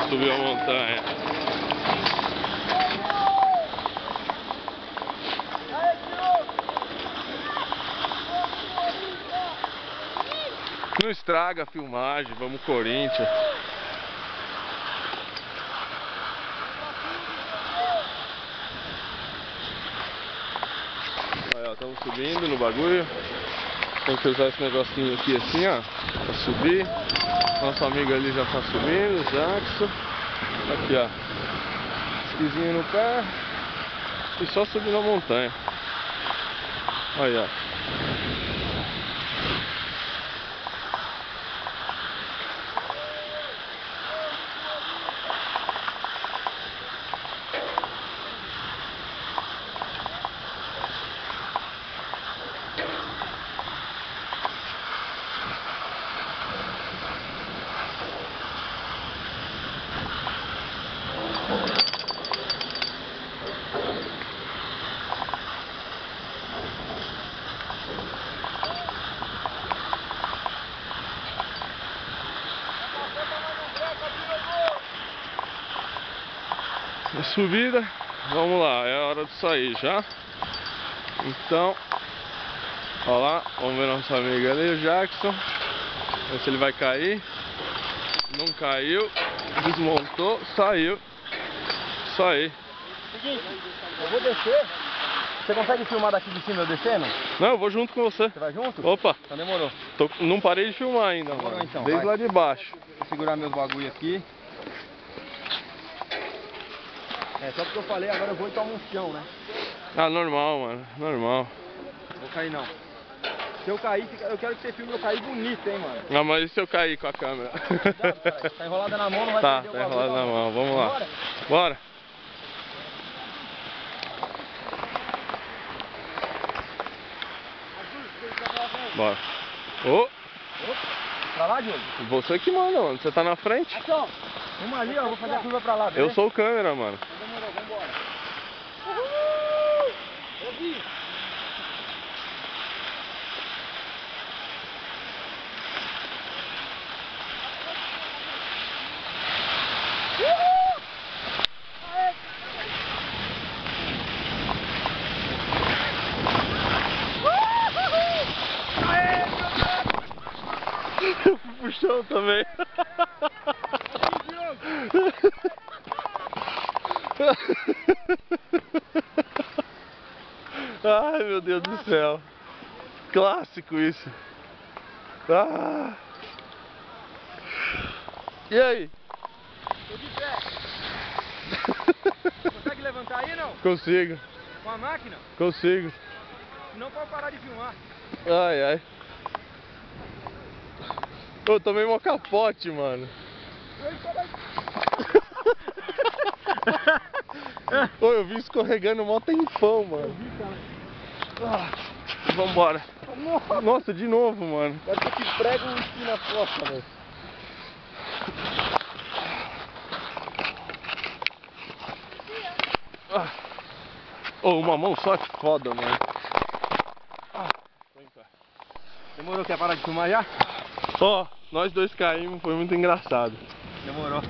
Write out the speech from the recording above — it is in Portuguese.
Subiu a montanha. Não estraga a filmagem, vamos Corinthians. Aí ó, estamos subindo no bagulho. Tem que usar esse negocinho aqui assim, ó, pra subir. Nosso amigo ali já tá subindo, o Jackson. Aqui ó, esquisinho no pé. E só subir na montanha. Aí ó. Subida, vamos lá, é hora de sair já. Então, ó lá, vamos ver nosso amigo ali, o Jackson. Ver se ele vai cair. Não caiu, desmontou, saiu. Isso aí. Seguinte, eu vou descer. Você consegue filmar daqui de cima eu descendo? Não, eu vou junto com você. Você vai junto? Opa! Então demorou. Não parei de filmar ainda, Demorou, mano. então, Desde vai. lá de baixo. Vou segurar meus bagulho aqui. É, só porque eu falei, agora eu vou e tomo um chão, né? Ah, normal, mano. Normal. Não vou cair não. Se eu cair, eu quero que você filme eu cair bonito, hein, mano. Ah, mas e se eu cair com a câmera? Cuidado, cara. Tá enrolada na mão, não vai Tá, perder o tá bagulho. enrolado na mão. Vamos lá. Bora? Bora. Bora. Ô, Pra lá, Diogo? você que manda, mano. Você tá na frente? Aqui, ó. Vamos ali, ó. Vou fazer a curva pra lá. Eu sou o câmera, mano. Então demorou, vambora. Uhul! Ouvi! Eu fui pro chão também. Ai, meu Deus do céu. Clássico isso. Ah. E aí? Tô de pé. Consegue levantar aí, não? Consigo. Com a máquina? Consigo. Senão pode parar de filmar. Ai, ai. Eu tomei um capote, mano. Ô, eu vi escorregando mó tempão, mano. Vambora. Nossa, de novo, mano. Deve ter que prego um aqui na costa, velho. Ô, uma mão só é foda, mano. Demorou, quer parar de filmar já? Ó, nós dois caímos, foi muito engraçado. Demorou.